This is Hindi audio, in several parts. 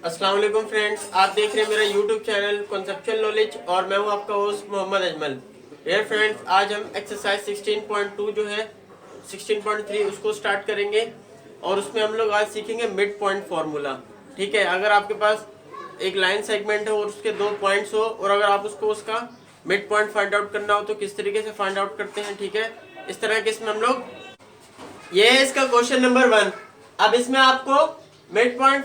अस्सलाम वालेकुम फ्रेंड्स, आप देख रहे हैं मेरा यूट्यूब चैनल कॉन्सेप्चुअल नॉलेज और मैं हूं आपका host Mohammed Ajmal. Dear friends, आज हम एक्सरसाइज 16.2 जो है 16.3 उसको स्टार्ट करेंगे और उसमें हम लोग आज सीखेंगे मिड पॉइंट फार्मूला। ठीक है, अगर आपके पास एक लाइन सेगमेंट है और उसके दो पॉइंट्स हो और अगर आप उसको उसका मिड पॉइंट फाइंड आउट करना हो तो किस तरीके से फाइंड आउट करते हैं। ठीक है, इस तरह के इसमें हम लोग, ये है इसका क्वेश्चन नंबर 1। अब इसमें आपको मिड पॉइंट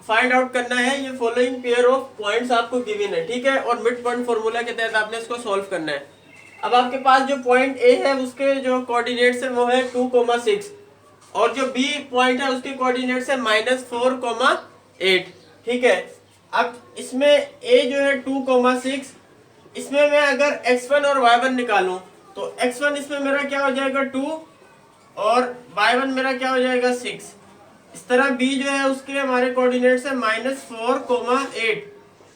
फाइंड आउट करना है। ये फॉलोइंग पेयर ऑफ पॉइंट्स आपको गिवन है, ठीक है, और मिड पॉइंट फॉर्मूला के तहत आपने इसको सॉल्व करना है। अब आपके पास जो पॉइंट ए है उसके जो कोऑर्डिनेट्स है वो है 2,6 और जो बी पॉइंट है उसके कोऑर्डिनेट्स है -4,8। ठीक है, अब इसमें ए जो है 2,6, इसमें मैं अगर x1 और y1 निकालूं तो x1 इसमें मेरा क्या हो जाएगा 2 और y1 मेरा क्या हो जाएगा 6। इस तरह b जो है उसके हमारे कोऑर्डिनेट्स है -4,8।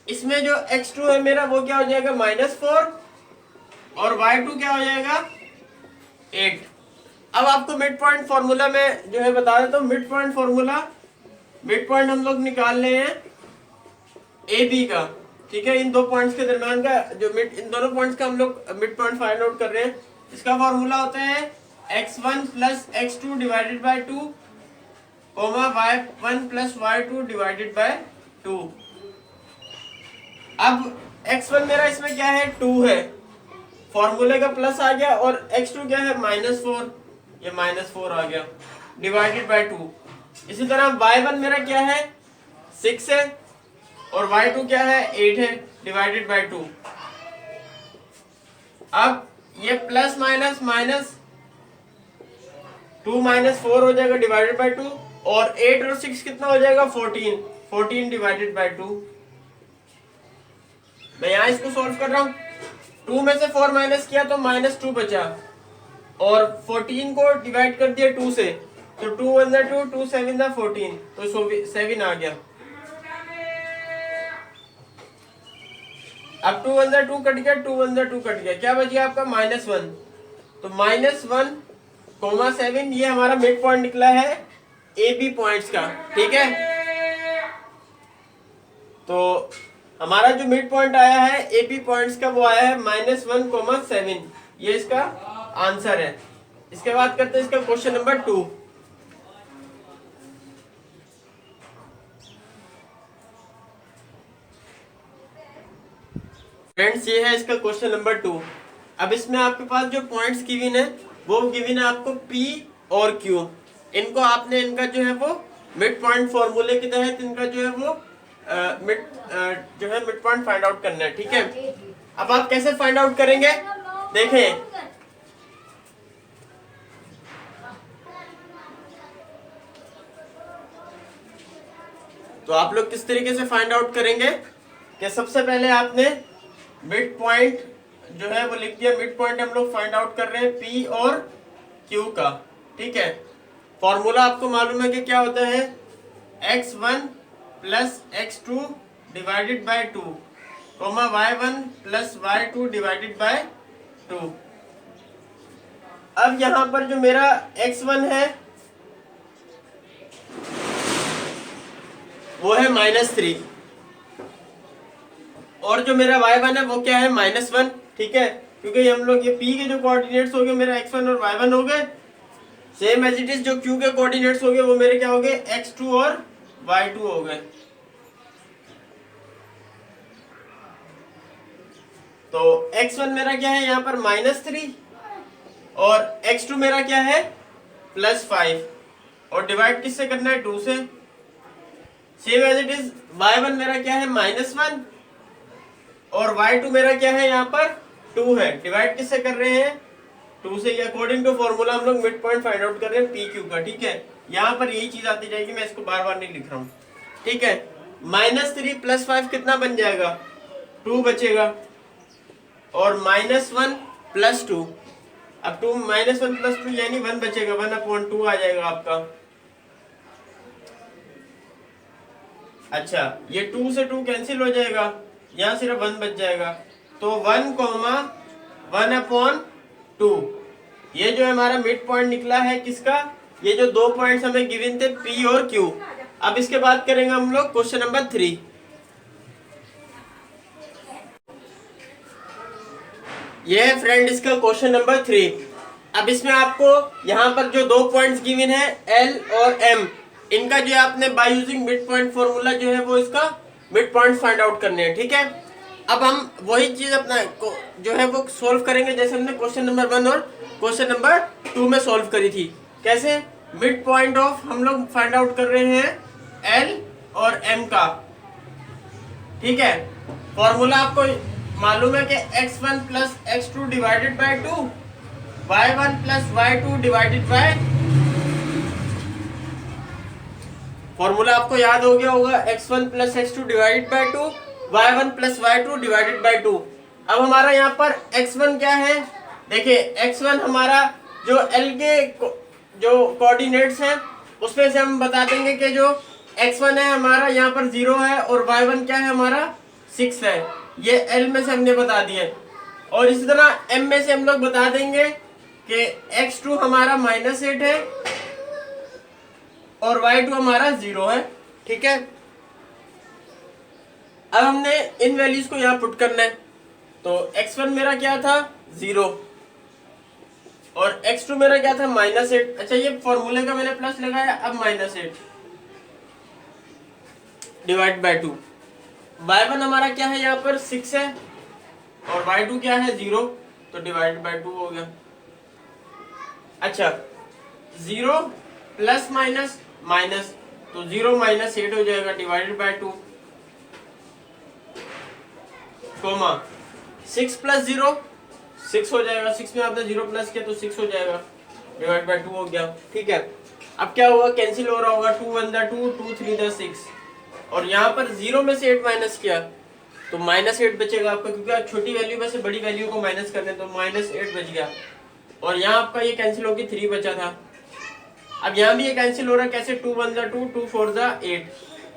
इसमें जो x2 है मेरा वो क्या हो जाएगा -4 और y2 क्या हो जाएगा 8। अब आपको मिड पॉइंट फॉर्मूला में जो है बता देता हूँ। Mid point formula, mid point हम लोग निकाल रहे हैं ए बी का। ठीक है, इन दो पॉइंट्स के दरमियान का जो इन दोनों पॉइंट्स का हम लोग मिड पॉइंट फाइंड आउट कर रहे हैं। इसका फॉर्मूला होता है x1 plus x2 divided by 2 y1 plus y2 divided by 2। अब x1 मेरा इसमें क्या है 2 है, फॉर्मूले का प्लस आ गया, और x2 क्या है -4, ये -4 आ गया डिवाइडेड बाय 2। इसी तरह y1 मेरा क्या है 6 है और y2 क्या है 8 है डिवाइडेड बाय 2। अब ये प्लस माइनस माइनस 2 -4 हो जाएगा डिवाइडेड बाय 2 और 8 और 6 कितना हो जाएगा 14 डिवाइडेड बाय 2। मैं यहाँ इसको सॉल्व कर रहा हूँ। 2 में से 4 माइनस किया तो -2 बचा और 14 को डिवाइड कर दिया 2 से, तो 2 1 2 2 7 14, तो 7 आ गया। अब 2 1 2 कट गया, 2 1 2 कट गया, क्या बच गया आपका -1। तो -1,7 ये हमारा मिड पॉइंट निकला है ए बी पॉइंट्स का। ठीक है, तो हमारा जो मिड पॉइंट आया है ए बी पॉइंट्स का वो आया है -1,7। ये इसका आंसर है। इसके बाद करते हैं इसका क्वेश्चन नंबर 2। फ्रेंड्स, ये है इसका क्वेश्चन नंबर 2। अब इसमें आपके पास जो पॉइंट्स गिवन है वो गिवन है आपको P और Q। इनको आपने इनका जो है वो मिड पॉइंट फॉर्मूले के तहत इनका जो है वो मिड पॉइंट फाइंड आउट करना है। ठीक है, अब आप कैसे फाइंड आउट करेंगे देखें। तो आप लोग किस तरीके से फाइंड आउट करेंगे कि सबसे पहले आपने मिड पॉइंट जो है वो लिख दिया। मिड पॉइंट हम लोग फाइंड आउट कर रहे हैं P और Q का। ठीक है, फॉर्मूला आपको मालूम है कि क्या होता है x1 plus x2 divided by 2 y1 plus y2 divided by 2। अब यहां पर जो मेरा x1 है वो है -3 और जो मेरा y1 है वो क्या है -1। ठीक है, क्योंकि हम लोग ये P के जो कोऑर्डिनेट्स हो गए मेरा x1 और y1 हो गए, सेम एज इट इज जो Q के कोऑर्डिनेट्स हो गए वो मेरे क्या हो गए x2 और y2 हो गए। तो x1 मेरा क्या है यहाँ पर -3 और x2 मेरा क्या है +5 और डिवाइड किससे करना है 2 से। Same as it is y1 मेरा क्या है -1 और y2 मेरा क्या है यहाँ पर 2 है, डिवाइड किससे कर रहे हैं 2 से। अकॉर्डिंग टू फॉर्मूला हम लोग मिड पॉइंट फाइंड आउट कर रहे हैं PQ का। ठीक है, यहाँ पर यही चीज आती जाएगी, मैं इसको बार बार नहीं लिख रहा हूँ। ठीक है, -3 + 5 कितना बन जाएगा 2 बचेगा और -1 + 2, अब 2 -1 + 2 यानी 1 बचेगा, 1/2 आ जाएगा आपका। अच्छा, ये 2 से 2 कैंसिल हो जाएगा, यहाँ सिर्फ 1 बच जाएगा, तो 1,1/2। ये जो हमारा मिड पॉइंट निकला है किसका, ये जो दो पॉइंट्स हमें गिवन थे P और Q, अब इसके बाद करेंगे हम लोग क्वेश्चन नंबर 3। ये है फ्रेंड इसका क्वेश्चन नंबर 3। अब इसमें आपको यहाँ पर जो 2 पॉइंट्स गिवन है एल और एम, इनका जो है आपने by using mid point formula जो है वो इसका मिड पॉइंट फाइंड आउट करने हैं। ठीक है, अब हम वही चीज अपना जो है वो सॉल्व करेंगे जैसे हमने क्वेश्चन नंबर 1 और क्वेश्चन नंबर 2 में सॉल्व करी थी। कैसे? मिड पॉइंट ऑफ हम लोग फाइंड आउट कर रहे हैं एल और एम का। ठीक है, फॉर्मूला आपको मालूम है कि x1 plus x2 divided by 2, y1 plus y2 divided bye, formula आपको याद हो गया होगा, x1 plus x2 divided by 2, y1 plus y2 divided by 2। अब हमारा यहाँ पर x1 क्या है? देखिए x1 हमारा जो l के जो कोऑर्डिनेट्स हैं उसमें से हम बता देंगे कि जो x1 है हमारा यहाँ पर 0 है और y1 क्या है हमारा 6 है। ये l में से हमने बता दिए। और इसी तरह m में से हम लोग बता देंगे कि x2 हमारा -8 है और y2 हमारा 0 है। ठीक है, अब हमने इन वैल्यूज को यहाँ पुट करना है। तो x1 मेरा क्या था 0 और x2 मेरा क्या था -8। अच्छा, ये फॉर्मूले का मैंने प्लस लगाया, अब -8 डिवाइड बाय 2। y1 हमारा क्या है यहाँ पर 6 है और y2 क्या है 0, तो डिवाइड बाय 2 हो गया। अच्छा, 0 प्लस माइनस माइनस, तो 0 -8 हो जाएगा डिवाइडेड बाय 2, कोमा 6 प्लस 0 6 हो जाएगा। 6 में आपने 0 प्लस किया तो 6 हो जाएगा, डिवाइड बाय 2 हो गया। ठीक है, अब क्या होगा, कैंसिल हो रहा होगा, 2 1 दा 2, 2 3 दा 6, और यहाँ पर 0 में से 8 माइनस किया तो -8 बचेगा आपका, क्योंकि आप छोटी वैल्यू में से बड़ी वैल्यू को माइनस कर रहे हैं, तो -8 बच गया। और यहाँ आपका ये कैंसिल होगी 3 बचा था। अब यहाँ भी ये कैंसिल हो रहा है, कैसे, 2 1 दा 2, 2 4 दा 8,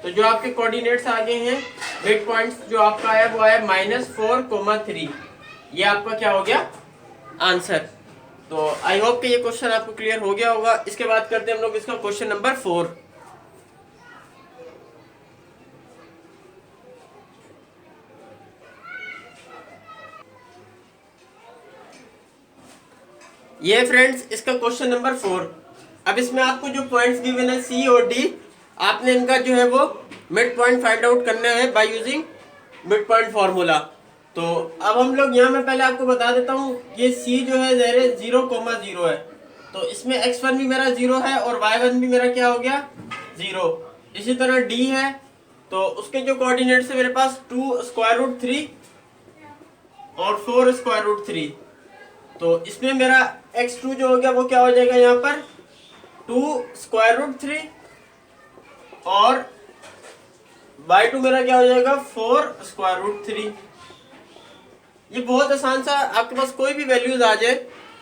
तो जो आपके कोऑर्डिनेट्स आ गए हैं मिड पॉइंट्स जो आपका आया वो आया -4, 3। ये आपका क्या हो गया आंसर। तो आई होप कि ये क्वेश्चन आपको क्लियर हो गया होगा। इसके बाद करते हैं हम लोग इसका क्वेश्चन नंबर 4। ये फ्रेंड्स इसका क्वेश्चन नंबर 4। अब इसमें आपको जो पॉइंट्स गिवन है सी और डी, आपने इनका जो है वो मिड पॉइंट फाइंड आउट करना है by using mid point formula. तो अब हम लोग यहाँ में पहले आपको बता देता हूँ, ये सी जो है 0,0 है, तो इसमें x1 भी मेरा 0 है और y1 भी मेरा क्या हो गया 0। इसी तरह डी है, तो उसके जो कोऑर्डिनेट्स है मेरे पास 2√3 और 4√3, तो इसमें मेरा x2 जो हो गया वो क्या हो जाएगा यहाँ पर 2√3 और y2 मेरा क्या हो जाएगा 4√3। ये बहुत आसान सा, आपके पास कोई भी वैल्यूज आ जाए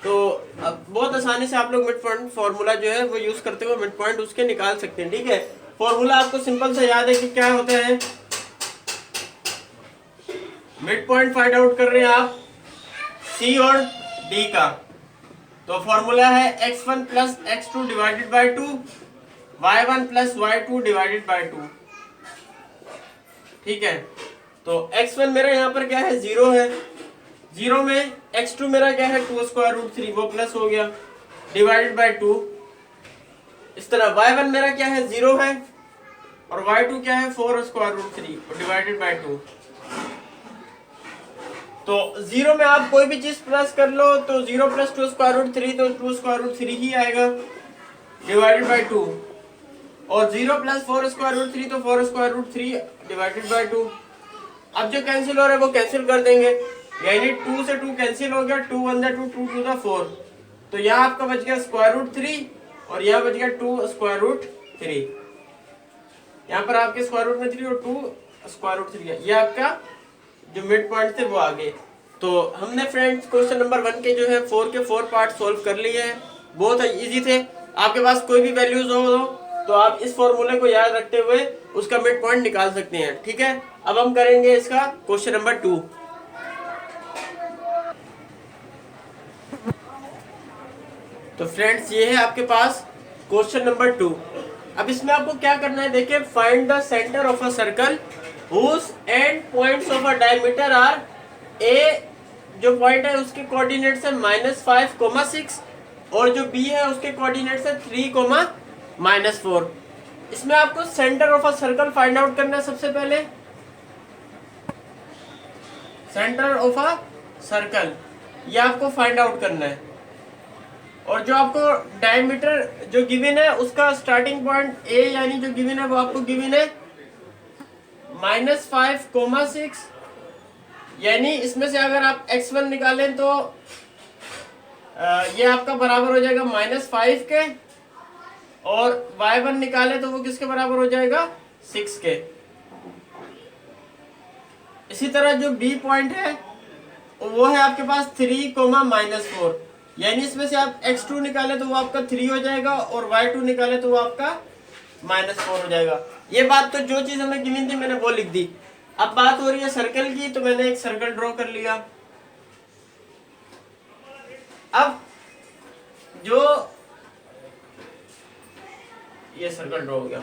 तो बहुत आसानी से आप लोग मिड पॉइंट फॉर्मूला जो है वो यूज करते हुए मिड पॉइंट उसके निकाल सकते हैं। ठीक है, फॉर्मूला आपको सिंपल सा याद है कि क्या होता है, मिड पॉइंट फाइंड आउट कर रहे हैं आप सी और डी का, तो फॉर्मूला है x1 plus x2 divided by 2, y1 plus y2 divided by 2। ठीक है, तो x1 मेरा यहाँ पर क्या है 0 है, 0 में x2 मेरा क्या है 2√3, वो प्लस हो गया डिवाइडेड बाय 2। इस तरह y1 मेरा क्या है 0 है और y2 क्या है 4√3 डिवाइडेड बाय 2। तो 0 में आप कोई भी चीज प्लस कर लो तो 0 प्लस 2√3 तो 2√3 ही आएगा डिवाइडेड बाय 2, और 0 प्लस 4√3 तो 4√3 डिवाइडेड बाय 2। अब जो कैंसिल हो रहा है वो कैंसिल कर देंगे, यानी 2 से 2 कैंसिल हो गया, 2 1 दा 2, 2 2 दा 4, तो यहाँ आपका बच गया √3 और यहाँ बच गया 2√3। यहाँ पर आपके स्क्वायर रूट में 3 और 2√3 है, ये आपका जो मिड पॉइंट थे वो आ गए। तो हमने फ्रेंड्स क्वेश्चन नंबर 1 के जो है 4 के 4 पार्ट सोल्व कर लिए हैं, बहुत इजी थे। आपके पास कोई भी वैल्यूज हो तो आप इस फॉर्मूले को याद रखते हुए उसका मिड पॉइंट निकाल सकते हैं। ठीक है, अब हम करेंगे इसका क्वेश्चन नंबर 2। तो फ्रेंड्स ये है आपके पास क्वेश्चन नंबर 2। अब इसमें आपको क्या करना है, देखिए find the centre of a circle whose end points of a diameter are A, जो पॉइंट है उसके कोऑर्डिनेट्स है -5,6 और जो बी है उसके कोऑर्डिनेट्स है 3,-4। इसमें आपको centre of a circle find out करना है। सबसे पहले सेंटर ऑफ अ सर्कल ये आपको फाइंड आउट करना है, और जो आपको डायमीटर जो गिवन है उसका स्टार्टिंग पॉइंट ए यानी जो गिवन है वो आपको गिवन है -5,6, यानी इसमें से अगर आप x1 निकालें तो ये आपका बराबर हो जाएगा -5 के, और y1 निकाले तो वो किसके बराबर हो जाएगा 6 के। इसी तरह जो b पॉइंट है वो है आपके पास 3,-4, यानी इसमें से आप x2 निकाले तो वो आपका 3 हो जाएगा, और y2 निकाले तो वो आपका -4 हो जाएगा। ये बात तो जो चीज हमें गिवन थी मैंने वो लिख दी। अब बात हो रही है सर्कल की, तो मैंने एक सर्कल ड्रॉ कर लिया। अब जो ये सर्कल ड्रॉ हो गया,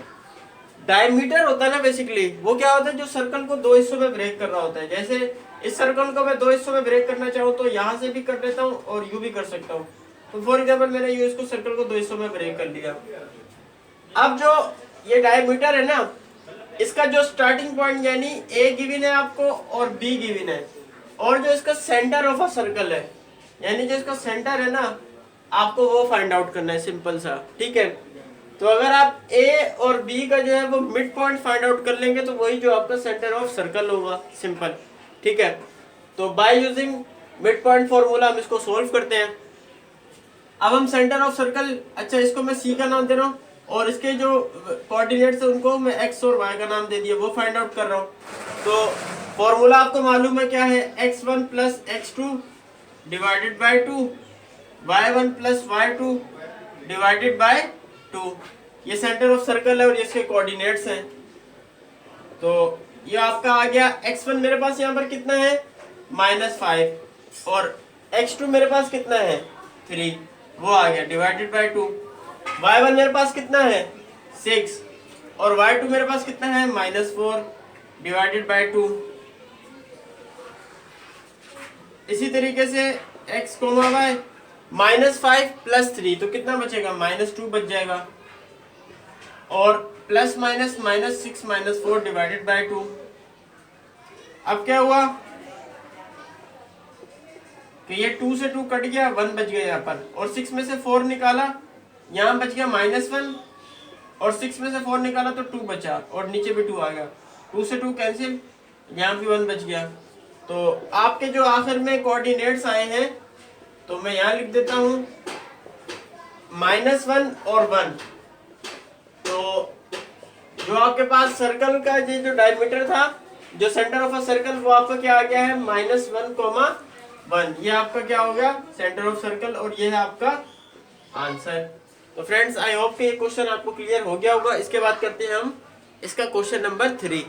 डायमीटर होता है ना बेसिकली, वो क्या होता है जो सर्कल को दो हिस्सों में ब्रेक कर रहा होता है। जैसे इस सर्कल को मैं दो हिस्सों में ब्रेक करना चाहूँ तो यहाँ से भी कर लेता हूँ और यू भी कर सकता हूँ। तो फॉर एग्जाम्पल मैंने यू इसको सर्कल को दो हिस्सों में ब्रेक कर लिया। अब जो ये डायमीटर है ना, इसका जो स्टार्टिंग पॉइंट यानी ए गिवन है आपको और बी गिवन है, और जो इसका सेंटर ऑफ अ सर्कल है यानी जो इसका सेंटर है ना, आपको वो फाइंड आउट करना है, सिंपल सा। ठीक है, तो अगर आप ए और बी का जो है वो मिड पॉइंट फाइंड आउट कर लेंगे तो वही जो आपका सेंटर ऑफ सर्कल होगा, सिंपल। ठीक है, तो by using mid point formula हम इसको सोल्व करते हैं। अब हम सेंटर ऑफ सर्कल, अच्छा इसको मैं सी का नाम दे रहा हूँ, और इसके जो कोऑर्डिनेट्स है उनको मैं एक्स और वाई का नाम दे दिया, वो फाइंड आउट कर रहा हूँ। तो फॉर्मूला आपको मालूम है क्या है, x1 + x2 divided by 2, y1 + y2 divided by 2। ये सेंटर ऑफ सर्कल है और ये इसके कोऑर्डिनेट्स हैं। तो ये आपका आ गया x1 मेरे पास यहाँ पर कितना है -5, और x2 मेरे पास कितना है 3, वो आ गया डिवाइडेड बाय 2। y1 मेरे पास कितना है 6, और y2 मेरे पास कितना है -4 डिवाइडेड बाय 2। इसी तरीके से x, y -5 + 3 तो कितना बचेगा -2 बच जाएगा, और प्लस माइनस -6 -4 डिवाइडेड बाय 2। अब क्या हुआ कि ये 2 से 2 कट गया, 1 बच गया यहाँ पर, और 6 में से 4 निकाला, यहाँ बच गया -1, और 6 में से 4 निकाला तो 2 बचा, और नीचे भी 2 आ गया। 2 से 2 कैंसिल, यहाँ भी 1 बच गया। तो आपके जो आखिर में कोऑर्डिनेट्स आए हैं तो मैं यहाँ लिख देता हूँ -1 और 1। तो जो आपके पास सर्कल का ये जो डायमीटर था, जो सेंटर ऑफ अ सर्कल, वो आपका क्या आ गया है -1,1। ये आपका क्या हो गया सेंटर ऑफ सर्कल, और ये है आपका आंसर। तो फ्रेंड्स आई होप कि ये क्वेश्चन आपको क्लियर हो गया होगा। इसके बाद करते हैं हम इसका क्वेश्चन नंबर 3।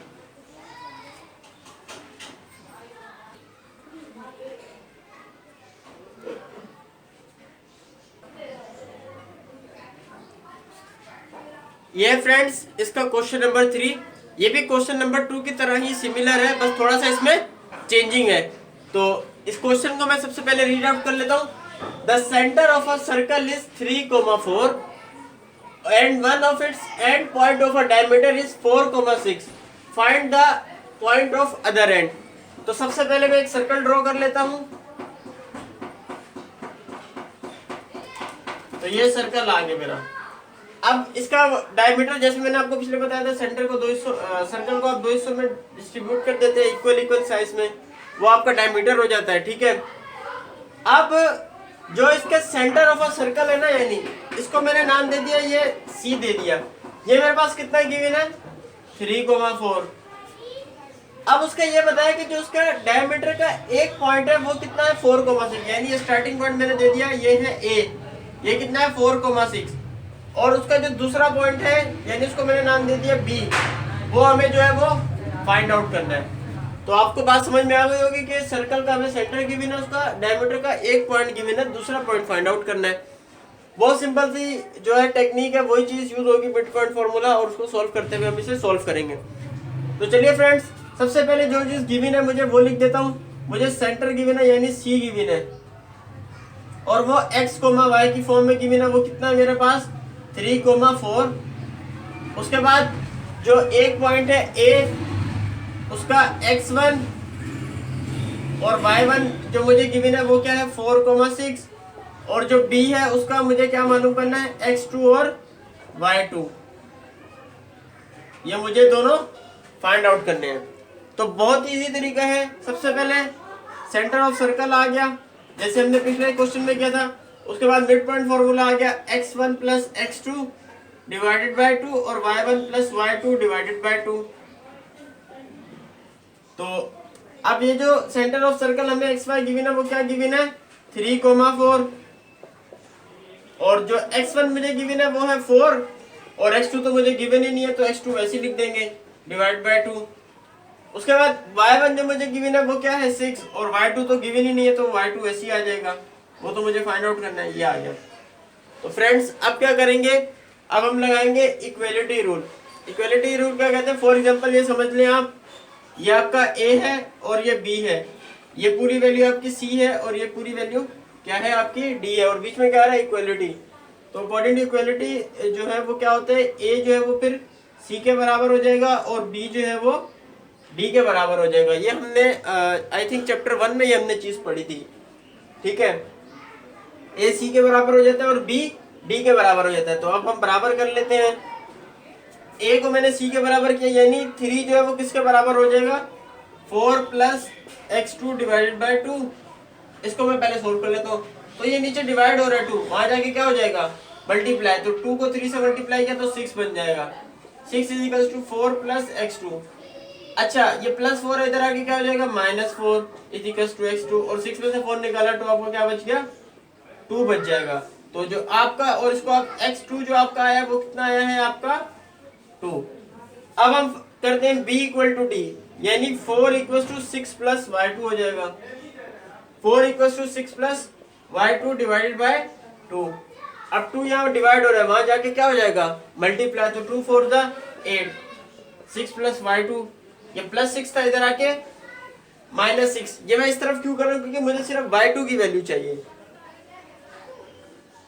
ये फ्रेंड्स इसका क्वेश्चन नंबर 3। ये भी क्वेश्चन नंबर 2 की तरह ही सिमिलर है, बस थोड़ा सा इसमें चेंजिंग है। तो इस क्वेश्चन को मैं सबसे पहले रीड आउट कर लेता हूँ। The centre of a circle is 3,4 and one of its and point of a diameter is 4,6। Find the point of other and. तो सबसे पहले मैं एक सर्कल ड्रॉ कर लेता हूँ। तो ये सर्कल आ गया मेरा। अब इसका डायमीटर जैसे मैंने आपको पिछले बताया था, सेंटर को सर्कल को आप दो हिस्सों में डिस्ट्रीब्यूट कर देते हैं इक्वल साइज में, वो आपका डायमीटर हो जाता है। ठीक है, अब जो इसके सेंटर ऑफ अ सर्कल है ना, यानी इसको मैंने नाम दे दिया, ये सी दे दिया। ये मेरे पास कितना गिवन है 3,4। अब उसका ये बताया कि जो उसका डायमीटर का एक पॉइंट है वो कितना है 4,6, यानी स्टार्टिंग पॉइंट मैंने दे दिया, ये है ए, ये कितना है 4,6, और उसका जो दूसरा पॉइंट है यानी उसको मैंने नाम दे दिया बी, वो हमें जो है वो फाइंड आउट करना है। तो आपको बात समझ में आ गई होगी कि सर्कल का हमें सेंटर गिवन है, उसका डायमीटर का एक पॉइंट गिवन है, दूसरा पॉइंट फाइंड आउट करना है। बहुत सिंपल सी जो है टेक्निक है, वही चीज यूज होगी मिड पॉइंट फार्मूला, और उसको सॉल्व करते हुए हम इसे सॉल्व करेंगे। तो चलिए फ्रेंड्स, सबसे पहले जो चीज गिवन है मुझे वो लिख देता हूँ। मुझे सेंटर गिवन है यानी सी गिवन है, और वो x, y की फॉर्म में गिवन है। वो कितना है मेरे पास 3,4। उसके बाद जो एक पॉइंट है A, उसका x1 और y1 जो मुझे गिवन है वो क्या है 4,6, और जो B है उसका मुझे क्या मालूम करना है x2 और y2। ये मुझे दोनों फाइंड आउट करने हैं। तो बहुत इजी तरीका है। सबसे पहले सेंटर ऑफ सर्कल आ गया, जैसे हमने पिछले क्वेश्चन में किया था। उसके बाद मिड पॉइंट फॉर्मूला आ गया x1 plus x2 divided by 2 और y1 plus y2 divided by 2। तो अब ये जो सेंटर ऑफ सर्कल हमें xy गिवन है वो क्या गिवन है 3,4, और जो x1 मुझे गिवन है वो है 4, और x2 तो मुझे गिवन ही नहीं है तो x2 वैसे लिख देंगे डिवाइड बाय 2। उसके बाद y1 जो मुझे गिवन है वो क्या है 6, और y2 तो गिवन ही नहीं है तो y2 ऐसे ही आ जाएगा, वो तो मुझे फाइंड आउट करना है। ये आ गया। तो फ्रेंड्स अब क्या करेंगे, अब हम लगाएंगे इक्वलिटी रूल। इक्वलिटी रूल क्या कहते हैं, फॉर एग्जांपल ये समझ लें आप, ये आपका a है और ये b है, ये पूरी वैल्यू आपकी c है और ये पूरी वैल्यू क्या है आपकी d है, और बीच में क्या है इक्वलिटी। तो अकॉर्डिंग टू इक्वलिटी जो है वो क्या होता है, a जो है वो फिर c के बराबर हो जाएगा और b जो है वो d के बराबर हो जाएगा। ये हमने आई थिंक चैप्टर 1 में ये हमने चीज पढ़ी थी। ठीक है, a c के बराबर हो जाता है और b d के बराबर हो जाता है। तो अब हम बराबर कर लेते हैं। a को मैंने c के बराबर किया, यानी 3 जो है वो किसके बराबर हो जाएगा 4 प्लस x2 डिवाइडेड बाय 2। इसको मैं पहले सोल्व कर लेता हूँ। तो ये नीचे डिवाइड हो रहा है 2, वहां जाके क्या हो जाएगा मल्टीप्लाई। तो 2 को 3 से मल्टीप्लाई किया तो 6 बन जाएगा। 6 is equals to 4 plus x2। अच्छा, ये प्लस 4 इधर आके क्या हो जाएगा -4 इज इक्वल्स टू x2, और 6 में से 4 निकाला तो आपको क्या बच गया 2 बच जाएगा। तो जो आपका, और इसको आप x2 जो आपका आया वो कितना आया है आपका 2। अब हम करते हैं b इक्वल टू d, यानी 4 इक्वल्स टू 6 प्लस y2 हो जाएगा। 4 equals to 6 plus y2 divided by 2। अब 2 यहाँ डिवाइड हो रहा है, वहां जाके क्या हो जाएगा मल्टीप्लाई। तो 2 4 द 8, 6 प्लस y2, ये प्लस 6 था इधर आके -6। ये मैं इस तरफ क्यों कर रहा हूँ, क्योंकि मुझे सिर्फ y2 की वैल्यू चाहिए।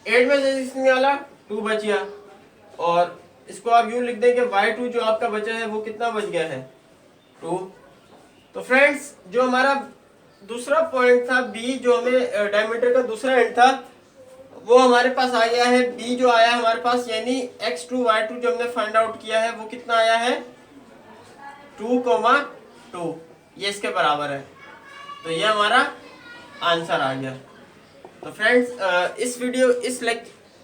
8 में से 6 निकाला 2 बच गया, और इसको आप यूं लिख देंगे y2 जो आपका बचा है वो कितना बच गया है 2। तो फ्रेंड्स जो हमारा दूसरा पॉइंट था b, जो हमें डायमीटर का दूसरा एंड था, वो हमारे पास आ गया है। b जो आया हमारे पास, यानी x2 y2 जो हमने फाइंड आउट किया है वो कितना आया है 2,2, ये इसके बराबर है। तो ये हमारा आंसर आ गया। तो फ्रेंड्स इस वीडियो इस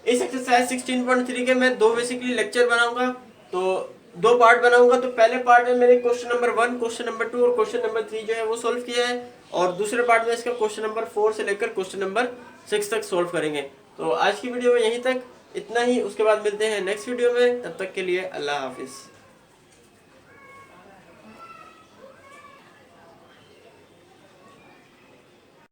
एक्सरसाइज 16.3 के मैं 2 बेसिकली लेक्चर बनाऊंगा। तो 2 पार्ट बनाऊंगा। तो पहले पार्ट में मैंने क्वेश्चन नंबर 1, क्वेश्चन नंबर 2 और क्वेश्चन नंबर 3 जो है वो सोल्व किया है, और दूसरे पार्ट में इसका क्वेश्चन नंबर 4 से लेकर क्वेश्चन नंबर 6 तक सोल्व करेंगे। तो आज की वीडियो में यहीं तक इतना ही। उसके बाद मिलते हैं नेक्स्ट वीडियो में, तब तक के लिए अल्लाह हाफिज।